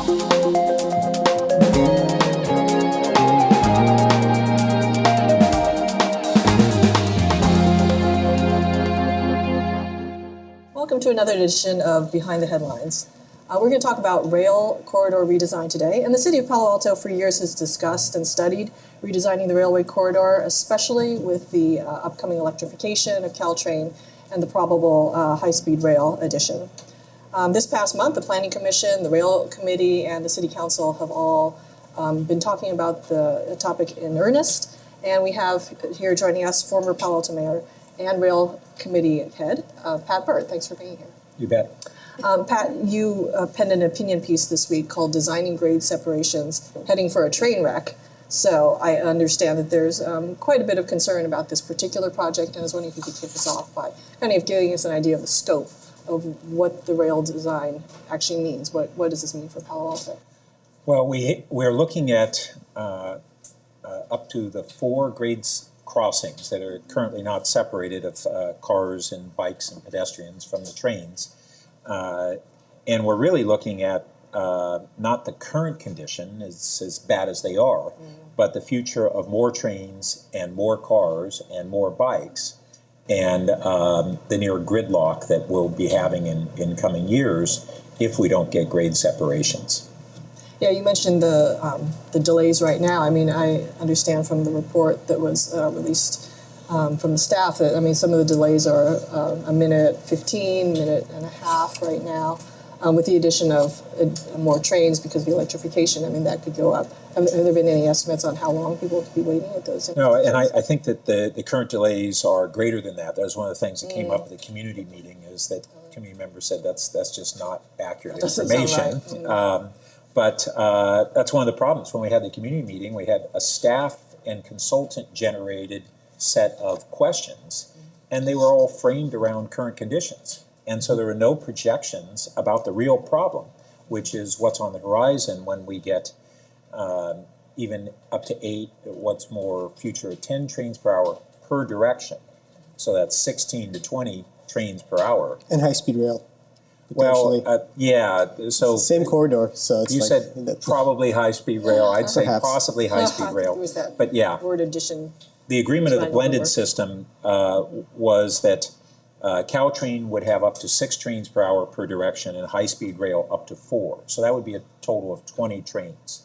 Welcome to another edition of Behind the Headlines. We're going to talk about rail corridor redesign today. And the city of Palo Alto for years has discussed and studied redesigning the railway corridor, especially with the upcoming electrification of Caltrain and the probable high-speed rail addition. This past month, the Planning Commission, the Rail Committee, and the City Council have all been talking about the topic in earnest. And we have here joining us former Palo Alto Mayor and Rail Committee head, Pat Burt. Thanks for being here. You bet. Pat, you penned an opinion piece this week called Designing Grade Separations, Heading for a Train Wreck. So I understand that there's quite a bit of concern about this particular project, and I was wondering if you could kick us off by kind of giving us an idea of the scope of what the rail design actually means. What does this mean for Palo Alto? Well, we're looking at up to the 4 grades crossings that are currently not separated of cars and bikes and pedestrians from the trains. And we're really looking at not the current condition, as bad as they are, but the future of more trains and more cars and more bikes, and the near gridlock that we'll be having in coming years if we don't get grade separations. Yeah, you mentioned the delays right now. I mean, I understand from the report that was released from the staff that, I mean, some of the delays are a minute 15, minute and a half right now. With the addition of more trains because of the electrification, I mean, that could go up. Have there been any estimates on how long people could be waiting at those? No, and I think that the current delays are greater than that. That was one of the things that came up at the community meeting, is that community members said that's just not accurate information. Right. But that's one of the problems. When we had the community meeting, we had a staff and consultant-generated set of questions, and they were all framed around current conditions. And so there were no projections about the real problem, which is what's on the horizon when we get even up to 8, what's more, future 10 trains per hour per direction. So that's 16 to 20 trains per hour. And high-speed rail. Well, yeah. So same corridor. So it's you like, said probably high-speed rail. I'd say Perhaps. possibly high-speed rail. But yeah, word addition. the agreement of the blended system was that Caltrain would have up to 6 trains per hour per direction, and high-speed rail up to 4. So that would be a total of 20 trains.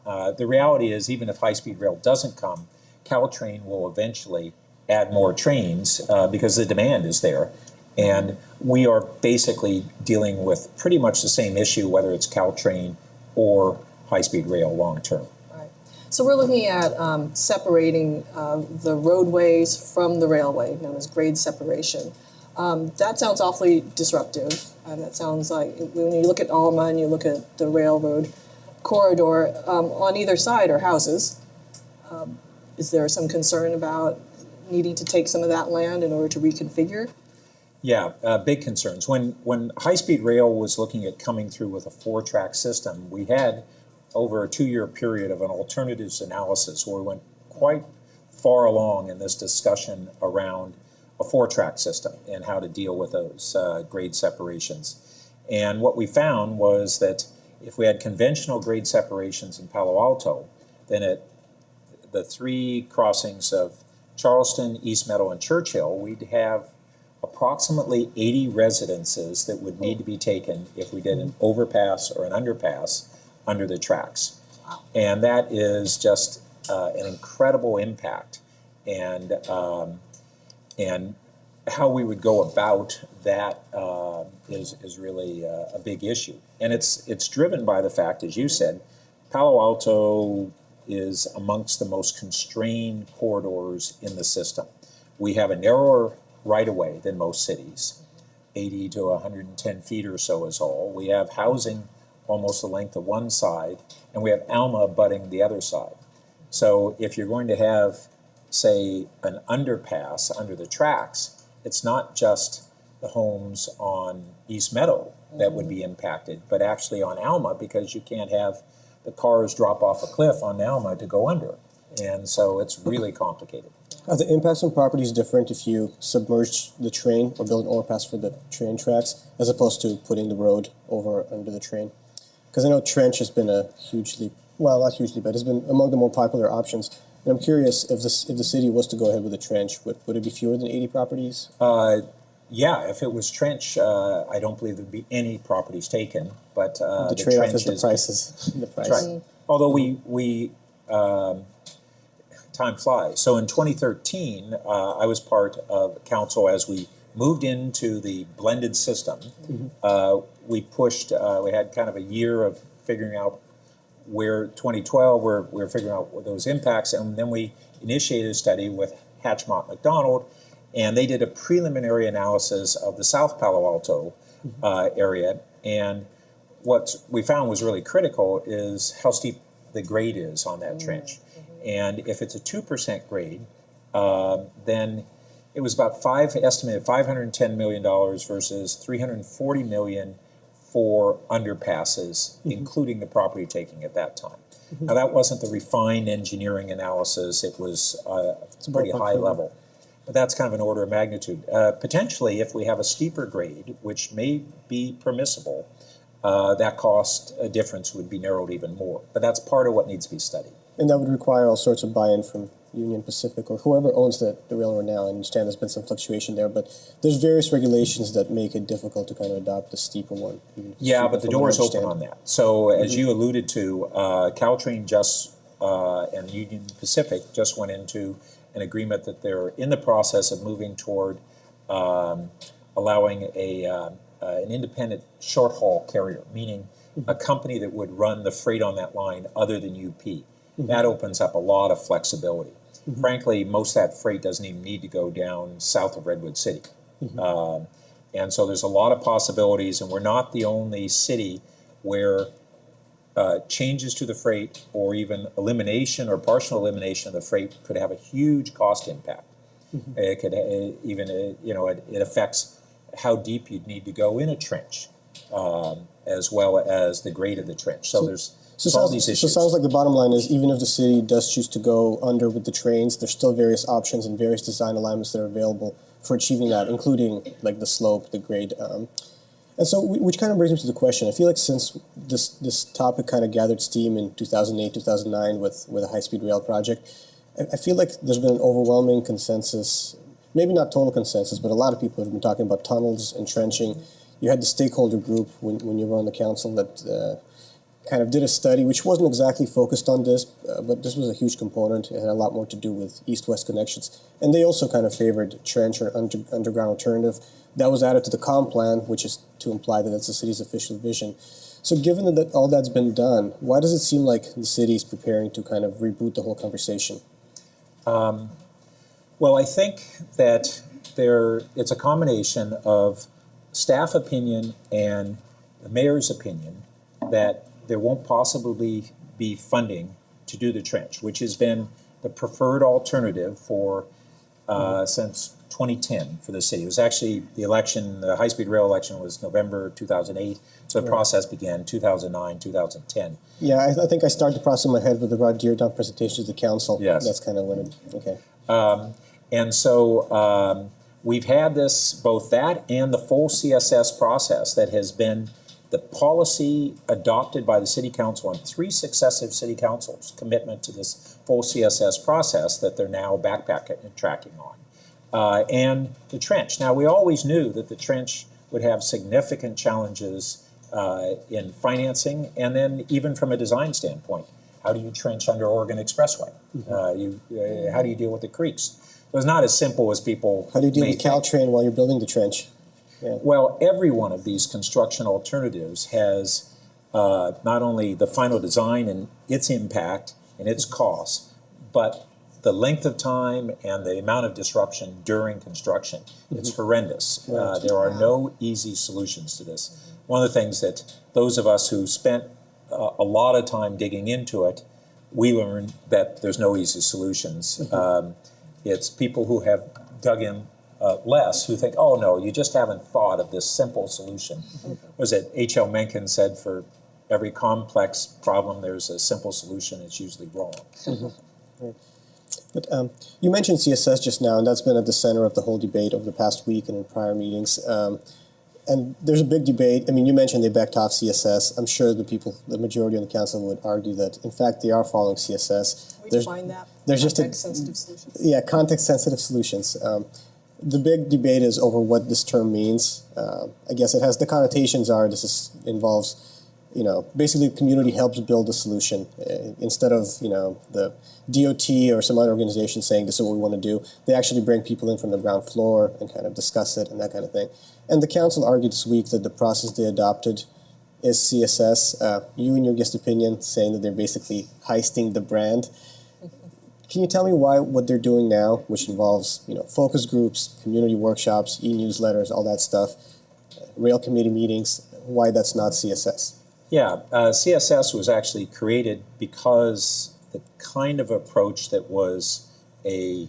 The reality is, even if high-speed rail doesn't come, Caltrain will eventually add more trains because the demand is there. And we are basically dealing with pretty much the same issue, whether it's Caltrain or high-speed rail long-term. Right. So we're looking at separating the roadways from the railway, known as grade separation. That sounds awfully disruptive. That sounds like, when you look at Alma and you look at the railroad corridor, on either side are houses. Is there some concern about needing to take some of that land in order to reconfigure? Yeah, big concerns. When high-speed rail was looking at coming through with a 4-track system, we had over a 2-year period of an alternatives analysis where we went quite far along in this discussion around a 4-track system and how to deal with those grade separations. And what we found was that if we had conventional grade separations in Palo Alto, then at the 3 crossings of Charleston, East Meadow, and Churchill, we'd have approximately 80 residences that would need to be taken if we did an overpass or an underpass under the tracks. Wow. And that is just an incredible impact. And how we would go about that is really a big issue. And it's driven by the fact, as you said, Palo Alto is amongst the most constrained corridors in the system. We have a narrower right-of-way than most cities. 80 to 110 feet or so is all. We have housing almost the length of one side, and we have Alma abutting the other side. So if you're going to have, say, an underpass under the tracks, it's not just the homes on East Meadow that would be impacted, but actually on Alma, because you can't have the cars drop off a cliff on Alma to go under. And so it's really complicated. Are the impacts on properties different if you submerge the train or build an overpass for the train tracks as opposed to putting the road over under the train? Because I know trench has been a hugely, well, not hugely, but it's been among the more popular options. And I'm curious if the city was to go ahead with a trench, would it be fewer than 80 properties? Yeah, if it was trench, I don't believe there'd be any properties taken. But The trade-off is the prices. The price. That's right. Although we time flies. So in 2013, I was part of council as we moved into the blended system. We pushed. We had kind of a year of figuring out where 2012 we're figuring out what those impacts, and then we initiated a study with Hatchmont McDonald, and they did a preliminary analysis of the South Palo Alto area, and what we found was really critical is how steep the grade is on that trench. And if it's a 2% grade, then it was about estimated $510 million versus $340 million for underpasses, including the property taking at that time. Now that wasn't the refined engineering analysis, it was a pretty high level. But that's kind of an order of magnitude. Potentially, if we have a steeper grade, which may be permissible, that cost difference would be narrowed even more. But that's part of what needs to be studied. And that would require all sorts of buy-in from Union Pacific or whoever owns the railroad now. I understand there's been some fluctuation there, but there's various regulations that make it difficult to kind of adopt the steeper one. Yeah, but the door is open on that. So as you alluded to, Caltrain and Union Pacific just went into an agreement that they're in the process of moving toward allowing an independent short-haul carrier, meaning a company that would run the freight on that line other than UP. That opens up a lot of flexibility. Frankly, most of that freight doesn't even need to go down south of Redwood City. And so there's a lot of possibilities, and we're not the only city where changes to the freight or even elimination or partial elimination of the freight could have a huge cost impact. It could it affects how deep you'd need to go in a trench, as well as the grade of the trench. So there's all these issues. So it sounds like the bottom line is even if the city does choose to go under with the trains, there's still various options and various design alignments that are available for achieving that, including like the slope, the grade. And so, which kind of brings me to the question. I feel like since this topic kind of gathered steam in 2008, 2009 with a high-speed rail project, I feel like there's been an overwhelming consensus, maybe not total consensus, but a lot of people have been talking about tunnels and trenching. You had the stakeholder group when you were on the council that kind of did a study, which wasn't exactly focused on this, but this was a huge component. It had a lot more to do with east-west connections. And they also kind of favored trench or underground alternative. That was added to the comp plan, which is to imply that that's the city's official vision. So given that all that's been done, why does it seem like the city is preparing to kind of reboot the whole conversation? Well, I think that it's a combination of staff opinion and the mayor's opinion that there won't possibly be funding to do the trench, which has been the preferred alternative for since 2010 for the city. It was actually the high-speed rail election was November 2008, so the process began 2009, 2010. Yeah, I think I started the process in my head with the Rod Deardown presentation to the council. Yes. That's kind of when it, okay. And so we've had both that and the full CSS process that has been the policy adopted by the city council on 3 successive city councils' commitment to this full CSS process that they're now backtracking on. And the trench. Now, we always knew that the trench would have significant challenges in financing, and then even from a design standpoint. How do you trench under Oregon Expressway? How do you deal with the creeks? It was not as simple as people How do you deal with may think. Caltrain while you're building the trench? Yeah. Well, every one of these construction alternatives has not only the final design and its impact and its costs, but the length of time and the amount of disruption during construction. It's horrendous. There are no easy solutions to this. One of the things that those of us who spent a lot of time digging into it, we learned that there's no easy solutions. It's people who have dug in less who think, oh no, you just haven't thought of this simple solution. Was it H.L. Mencken said, for every complex problem there's a simple solution, it's usually wrong. But you mentioned CSS just now, and that's been at the center of the whole debate over the past week and in prior meetings. And there's a big debate. I mean, you mentioned they backed off CSS. I'm sure the majority of the council would argue that, in fact, they are following CSS. We define that. There's just context-sensitive solutions. Yeah, context-sensitive solutions. The big debate is over what this term means. I guess it has the connotations are involves, basically the community helps build a solution instead of the DOT or some other organization saying this is what we want to do. They actually bring people in from the ground floor and kind of discuss it and that kind of thing. And the council argued this week that the process they adopted is CSS. You, in your guest opinion, saying that they're basically heisting the brand. Can you tell me why what they're doing now, which involves focus groups, community workshops, e-newsletters, all that stuff, rail committee meetings, why that's not CSS? Yeah, CSS was actually created because the kind of approach that was a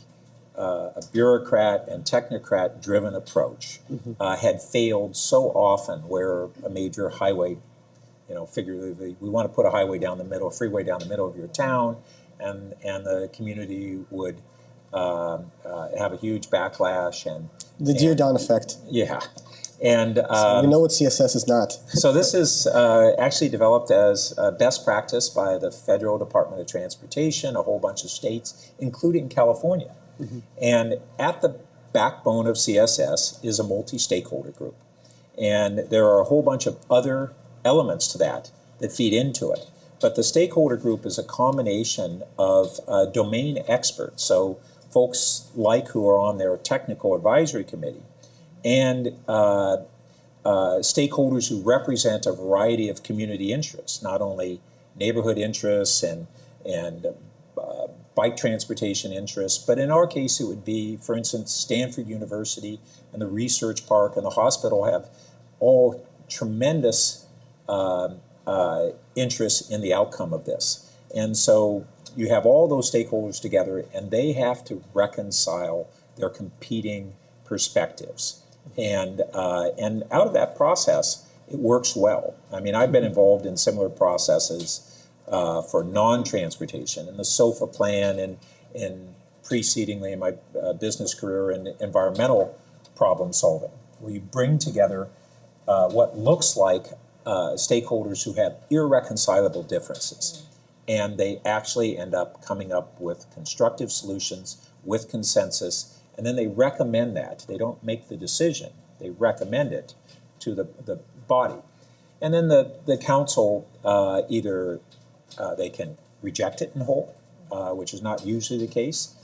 bureaucrat and technocrat-driven approach had failed so often, where a major highway, figuratively, we want to put a highway down the middle, a freeway down the middle of your town, and the community would have a huge backlash and the Dear Don effect. Yeah, and so we know what CSS is not. So this is actually developed as best practice by the Federal Department of Transportation, a whole bunch of states, including California. Mm-hmm. And at the backbone of CSS is a multi-stakeholder group, and there are a whole bunch of other elements to that feed into it. But the stakeholder group is a combination of domain experts, so folks like who are on their technical advisory committee, and stakeholders who represent a variety of community interests, not only neighborhood interests and bike transportation interests, but in our case it would be, for instance, Stanford University and the research park and the hospital have all tremendous interest in the outcome of this. And so you have all those stakeholders together, and they have to reconcile their competing perspectives. And out of that process, it works well. I mean, I've been involved in similar processes for non-transportation, and the SOFA plan, and precedingly in my business career in environmental problem solving, where you bring together what looks like stakeholders who have irreconcilable differences, and they actually end up coming up with constructive solutions with consensus, and then they recommend that. They don't make the decision, they recommend it to the body. And then the council either they can reject it in whole, which is not usually the case,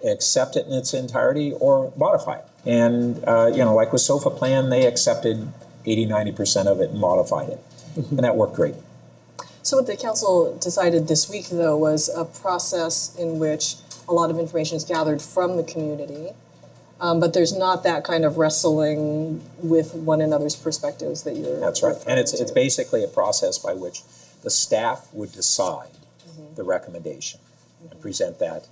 accept it in its entirety, or modify it. And like with SOFA plan, they accepted 80-90% of it and modified it. And that worked great. So what the council decided this week, though, was a process in which a lot of information is gathered from the community, but there's not that kind of wrestling with one another's perspectives that you're... That's right. And it's basically a process by which the staff would decide the recommendation and present that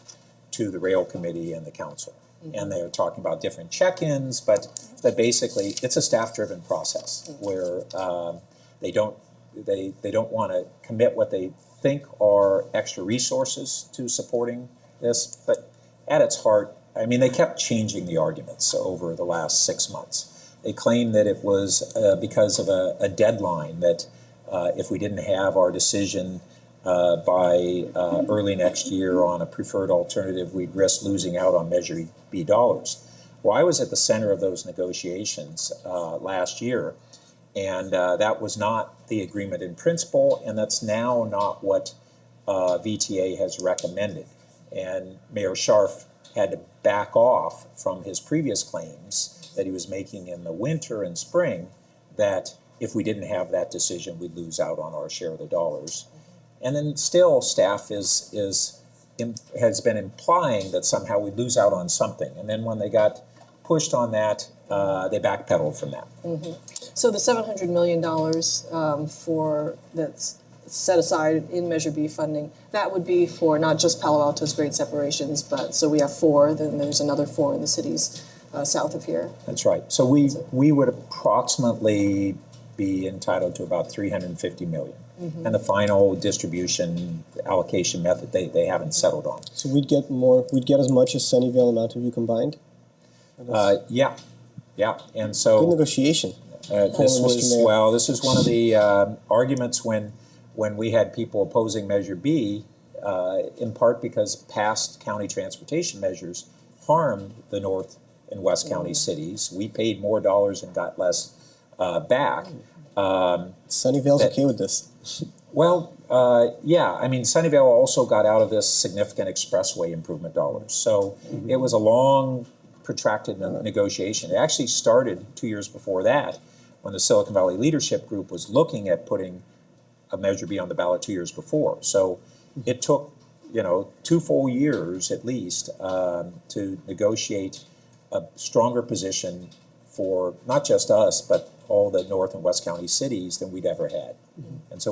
to the rail committee and the council. And they're talking about different check-ins, but basically it's a staff-driven process where they don't want to commit what they think are extra resources to supporting this. But at its heart, I mean, they kept changing the arguments over the last 6 months. They claimed that it was because of a deadline, that if we didn't have our decision by early next year on a preferred alternative, we'd risk losing out on Measure B dollars. Well, I was at the center of those negotiations last year, and that was not the agreement in principle, and that's now not what VTA has recommended. And Mayor Scharf had to back off from his previous claims that he was making in the winter and spring, that if we didn't have that decision, we'd lose out on our share of the dollars. And then still, staff has been implying that somehow we'd lose out on something. And then when they got pushed on that, they backpedaled from that. So the $700 million that's set aside in Measure B funding, that would be for not just Palo Alto's grade separations, but so we have 4, then there's another 4 in the cities south of here. That's right. So we would approximately be entitled to about $350 million. And the final distribution allocation method they haven't settled on. So we'd get as much as Sunnyvale and Mountain View combined? Yeah. And so good negotiation. This is one of the arguments when we had people opposing Measure B, in part because past county transportation measures harmed the North and West County cities. We paid more dollars and got less back. Sunnyvale's okay with this. Well, yeah. I mean, Sunnyvale also got out of this significant expressway improvement dollars. So it was a long, protracted negotiation. It actually started 2 years before that, when the Silicon Valley Leadership Group was looking at putting a Measure B on the ballot 2 years before. So it took, 2 full years at least to negotiate a stronger position for not just us, but all the North and West County cities than we'd ever had. And so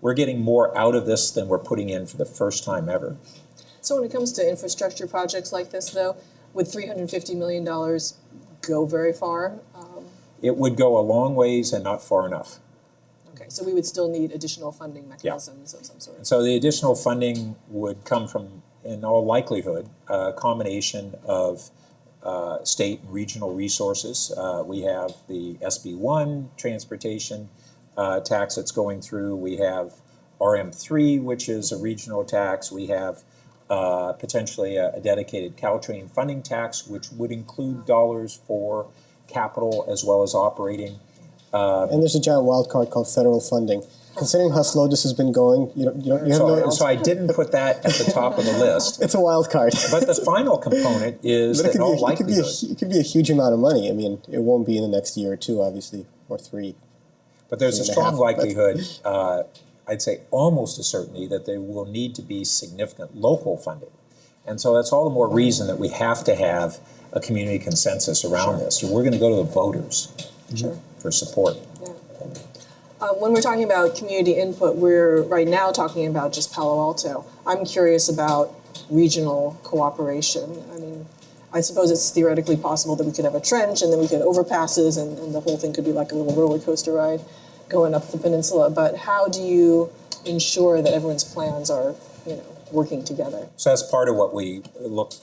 we're getting more out of this than we're putting in for the first time ever. So when it comes to infrastructure projects like this, though, would $350 million go very far? It would go a long ways and not far enough. Okay, so we would still need additional funding mechanisms of some sort. And so the additional funding would come from, in all likelihood, a combination of state and regional resources. We have the SB1 transportation tax that's going through. We have RM3, which is a regional tax. We have potentially a dedicated Caltrain funding tax, which would include dollars for capital as well as operating. And there's a giant wild card called federal funding. Considering how slow this has been going, you have so I didn't put that at the top of the list. It's a wild card. But the final component is that in all likelihood, it could be a huge amount of money. I mean, it won't be in the next year or two, obviously, or 3. But there's a strong likelihood, I'd say almost a certainty, that there will need to be significant local funding. And so that's all the more reason that we have to have a community consensus around this. We're going to go to the voters for support. Yeah. When we're talking about community input, we're right now talking about just Palo Alto. I'm curious about regional cooperation. I mean, I suppose it's theoretically possible that we could have a trench and then we could overpasses and the whole thing could be like a little roller coaster ride going up the peninsula. But how do you ensure that everyone's plans are, working together? So that's part of what we look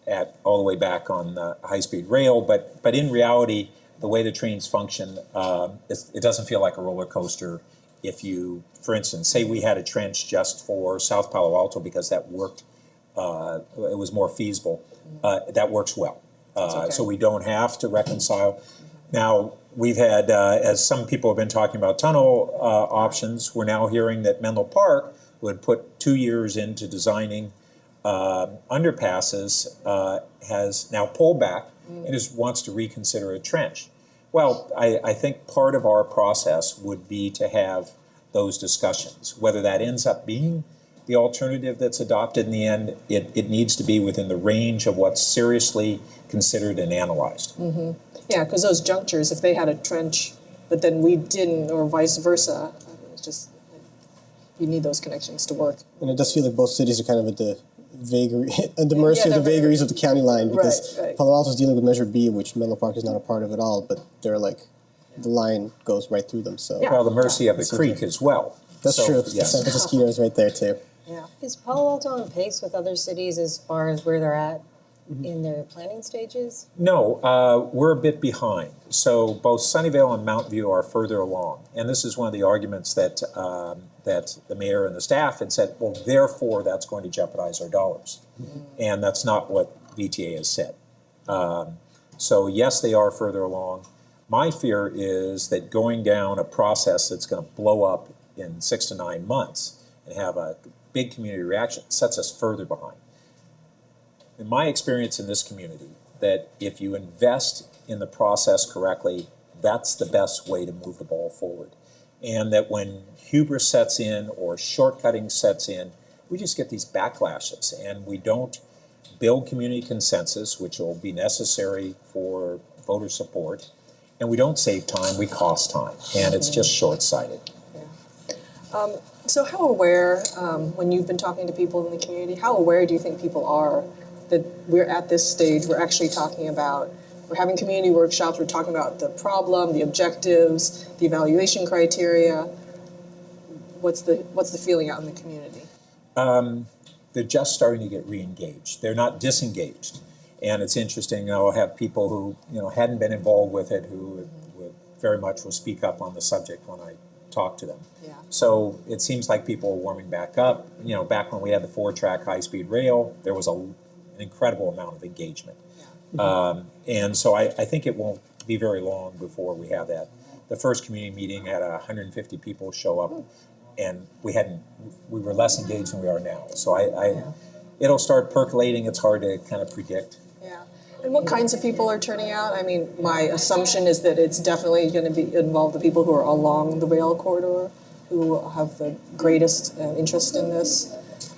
at all the way back on high-speed rail. But in reality, the way the trains function, it doesn't feel like a roller coaster. If you, for instance, say we had a trench just for South Palo Alto because that worked, it was more feasible, that works well. So we don't have to reconcile. Now, we've had, as some people have been talking about tunnel options, we're now hearing that Menlo Park would put 2 years into designing underpasses, has now pulled back and wants to reconsider a trench. Well, I think part of our process would be to have those discussions. Whether that ends up being the alternative that's adopted in the end, it needs to be within the range of what's seriously considered and analyzed. Mm-hmm. Yeah, because those junctures, if they had a trench, but then we didn't, or vice versa, it's just, you need those connections to work. And it does feel like both cities are kind of at the mercy of the vagaries of the county line, because Palo Alto's dealing with Measure B, which Menlo Park is not a part of at all, but they're like, the line goes right through them. So well, the mercy of the creek as well. That's true. Yes. San Francisco is right there too. Yeah. Is Palo Alto on pace with other cities as far as where they're at in their planning stages? No, we're a bit behind. So both Sunnyvale and Mountain View are further along. And this is one of the arguments that the mayor and the staff had said, well, therefore, that's going to jeopardize our dollars. And that's not what VTA has said. So yes, they are further along. My fear is that going down a process that's going to blow up in 6 to 9 months and have a big community reaction sets us further behind. In my experience in this community, that if you invest in the process correctly, that's the best way to move the ball forward. And that when hubris sets in or shortcutting sets in, we just get these backlashes and we don't build community consensus, which will be necessary for voter support, and we don't save time, we cost time, and it's just short-sighted. Yeah. So how aware, when you've been talking to people in the community, how aware do you think people are that we're at this stage, we're actually talking about, we're having community workshops, we're talking about the problem, the objectives, the evaluation criteria. What's the feeling out in the community? They're just starting to get re-engaged. They're not disengaged. And it's interesting, I'll have people who hadn't been involved with it, who very much will speak up on the subject when I talk to them. Yeah. So it seems like people are warming back up. You know, back when we had the 4-track high-speed rail, there was an incredible amount of engagement. And so I think it won't be very long before we have that. The first community meeting had 150 people show up, and we were less engaged than we are now. So it'll start percolating. It's hard to kind of predict. Yeah. And what kinds of people are turning out? I mean, my assumption is that it's definitely going to be involve the people who are along the rail corridor, who have the greatest interest in this.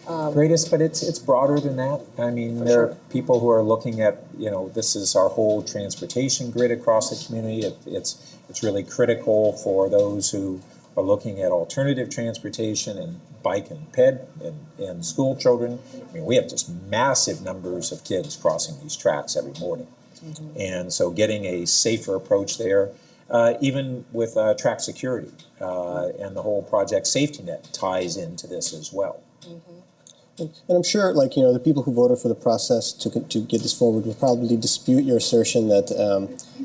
Greatest, but it's broader than that. I mean, there are people who are looking at, you know, this is our whole transportation grid across the community. It's really critical for those who are looking at alternative transportation and bike and ped and school children. I mean, we have just massive numbers of kids crossing these tracks every morning. And so getting a safer approach there, even with track security and the whole Project Safety Net ties into this as well. And I'm sure, like, you know, the people who voted for the process to get this forward will probably dispute your assertion that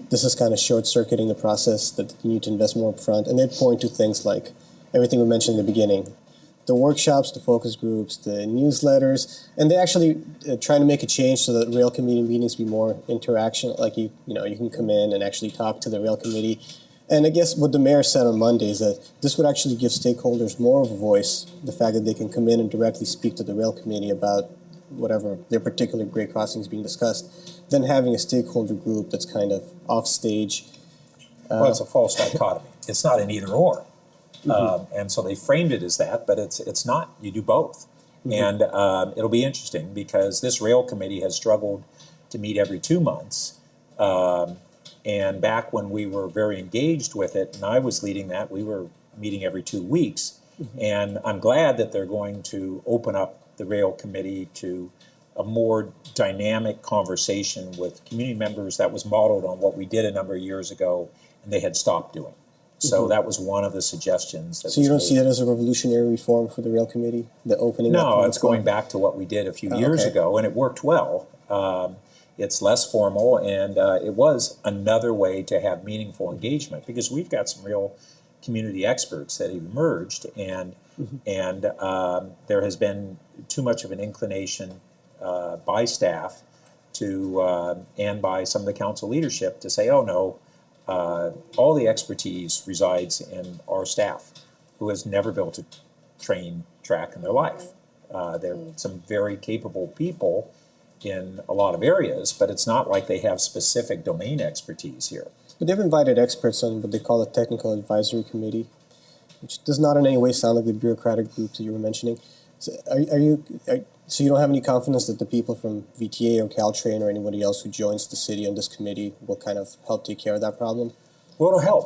this is kind of short-circuiting the process, that you need to invest more upfront. And they'd point to things like everything we mentioned in the beginning, the workshops, the focus groups, the newsletters, and they actually trying to make a change so that rail committee meetings be more interaction. Like, you know, you can come in and actually talk to the rail committee. And I guess what the mayor said on Monday is that this would actually give stakeholders more of a voice, the fact that they can come in and directly speak to the rail committee about whatever their particular grade crossing is being discussed, than having a stakeholder group that's kind of off stage. Well, it's a false dichotomy. It's not an either or. And so they framed it as that, but it's not. You do both. And it'll be interesting because this rail committee has struggled to meet every 2 months. And back when we were very engaged with it, and I was leading that, we were meeting every 2 weeks. And I'm glad that they're going to open up the rail committee to a more dynamic conversation with community members that was modeled on what we did a number of years ago and they had stopped doing. So that was one of the suggestions. So you don't see it as a revolutionary reform for the rail committee, the opening up? No, it's going back to what we did a few years ago, and it worked well. It's less formal, and it was another way to have meaningful engagement because we've got some real community experts that have emerged, and there has been too much of an inclination by staff to and by some of the council leadership to say, oh no, all the expertise resides in our staff, who has never built a train track in their life. They're some very capable people in a lot of areas, but it's not like they have specific domain expertise here. But they've invited experts on what they call a technical advisory committee, which does not in any way sound like the bureaucratic group that you were mentioning. So so you don't have any confidence that the people from VTA or Caltrain or anybody else who joins the city on this committee will kind of help take care of that problem? Well, it'll help.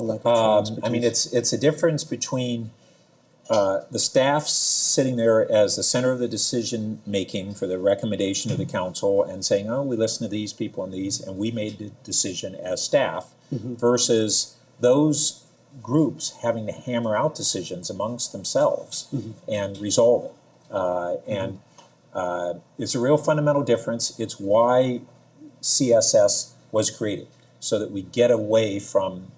I mean, it's a difference between the staff sitting there as the center of the decision making for the recommendation of the council and saying, oh, we listened to these people and these, and we made the decision as staff, versus those groups having to hammer out decisions amongst themselves and resolve it. It's a real fundamental difference. It's why CSS was created, so that we get away from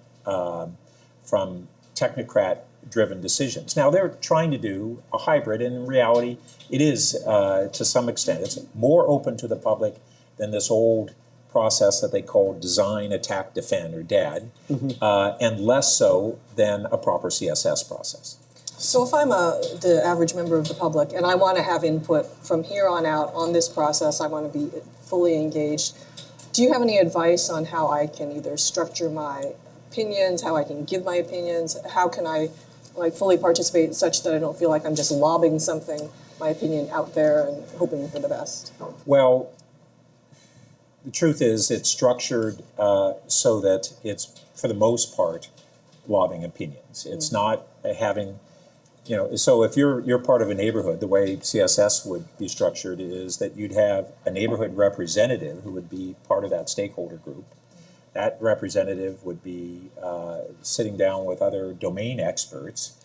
technocrat-driven decisions. Now, they're trying to do a hybrid, and in reality, it is, to some extent, it's more open to the public than this old process that they call design, attack, defend, or DAD, and less so than a proper CSS process. So if I'm the average member of the public and I want to have input from here on out on this process, I want to be fully engaged, do you have any advice on how I can either structure my opinions, how I can give my opinions, how can I fully participate such that I don't feel like I'm just lobbing my opinion out there and hoping for the best? Well, the truth is it's structured so that it's, for the most part, lobbing opinions. It's not having, so if you're part of a neighborhood, the way CSS would be structured is that you'd have a neighborhood representative who would be part of that stakeholder group. That representative would be sitting down with other domain experts.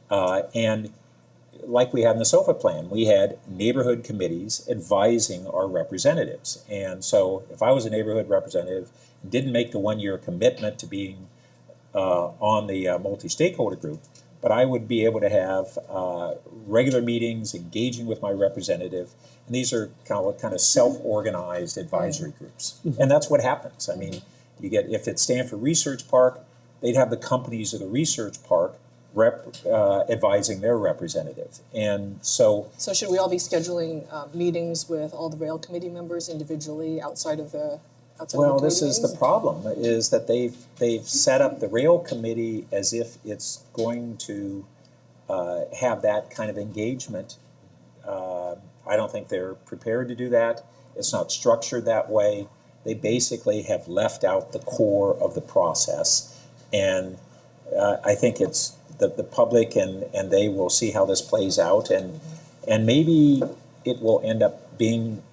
And like we had in the SOFA plan, we had neighborhood committees advising our representatives. And so if I was a neighborhood representative and didn't make the 1-year commitment to being on the multi-stakeholder group, but I would be able to have regular meetings, engaging with my representative, and these are kind of self-organized advisory groups, and that's what happens. I mean, you get, if it's Stanford Research Park, they'd have the companies of the research park advising their representative, and so. So should we all be scheduling meetings with all the rail committee members individually outside of the Well, this is the meetings? problem, is that they've set up the rail committee as if it's going to have that kind of engagement. I don't think they're prepared to do that. It's not structured that way. They basically have left out the core of the process, and I think it's the public and they will see how this plays out, and maybe it will end up being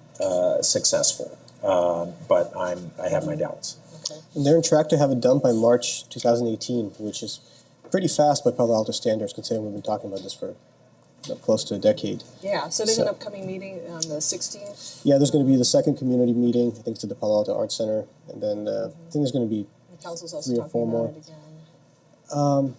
successful. But I have my doubts. Okay. And they're on track to have it done by March 2018, which is pretty fast by Palo Alto standards, considering we've been talking about this for close to a decade. Yeah, so there's an upcoming meeting on the 16th. Yeah, there's going to be the second community meeting, I think it's at the Palo Alto Arts Center, and then I think there's going to be, The council's also 3 or talking 4 about more. it again.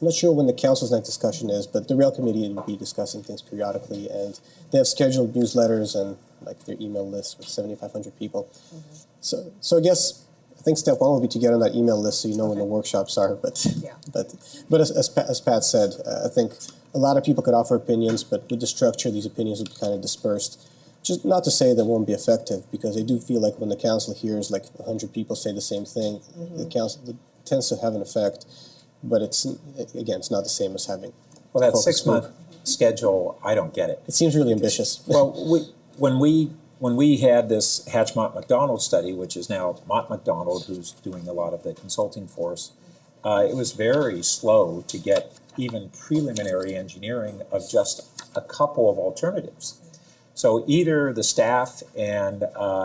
I'm not sure when the council's next discussion is, but the rail committee will be discussing things periodically, and they have scheduled newsletters and like their email list with 7,500 people. So I guess I think step one will be to get on that email list so you know when the workshops are. But Yeah. but as Pat said, I think a lot of people could offer opinions, but with the structure, these opinions would be kind of dispersed. Just not to say that won't be effective, because I do feel like when the council hears like 100 people say the same thing, the council tends to have an effect. But it's not the same as having. Well, that focus 6-month group. schedule, I don't get it. It seems really ambitious. Well, when we had this Hatch-Mott McDonald study, which is now Mott McDonald, who's doing a lot of the consulting for us, it was very slow to get even preliminary engineering of just a couple of alternatives. So either the staff and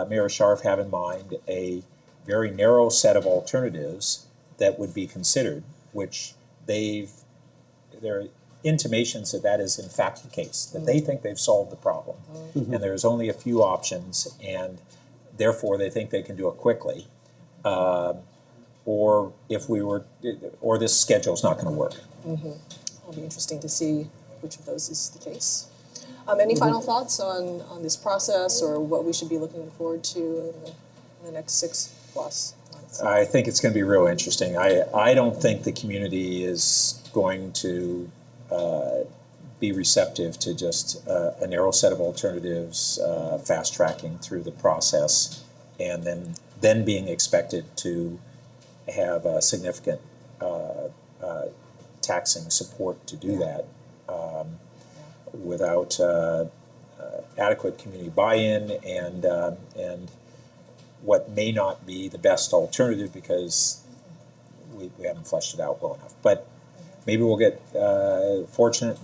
Mayor Scharf have in mind a very narrow set of alternatives that would be considered, which there are intimations that is in fact the case, that they think they've solved the problem, and there's only a few options, and therefore they think they can do it quickly, or this schedule's not going to work. It'll be interesting to see which of those is the case. Any final thoughts on this process, or what we should be looking forward to in the next 6+ months? I think it's going to be real interesting. I don't think the community is going to be receptive to just a narrow set of alternatives, fast tracking through the process, and then being expected to have significant taxing support to do that without adequate community buy-in and what may not be the best alternative because we haven't fleshed it out well enough. But maybe we'll get fortunate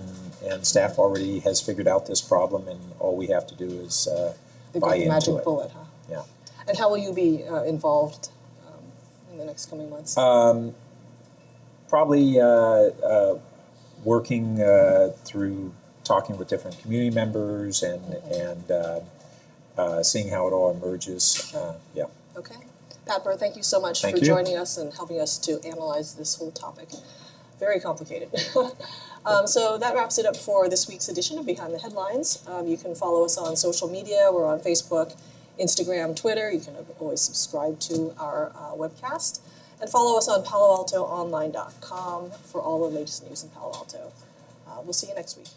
and staff already has figured out this problem, and all we have to do is They've buy got the into magic it. bullet, huh? Yeah. And how will you be involved in the next coming months? Probably working through talking with different community members and seeing how it all emerges. Yeah. Okay. Pat Burt, thank you so much Thank for you. joining us and helping us to analyze this whole topic. Very complicated. So that wraps it up for this week's edition of Behind the Headlines. You can follow us on social media. We're on Facebook, Instagram, Twitter. You can always subscribe to our webcast. And follow us on PaloAltoOnline.com for all the latest news in Palo Alto. We'll see you next week.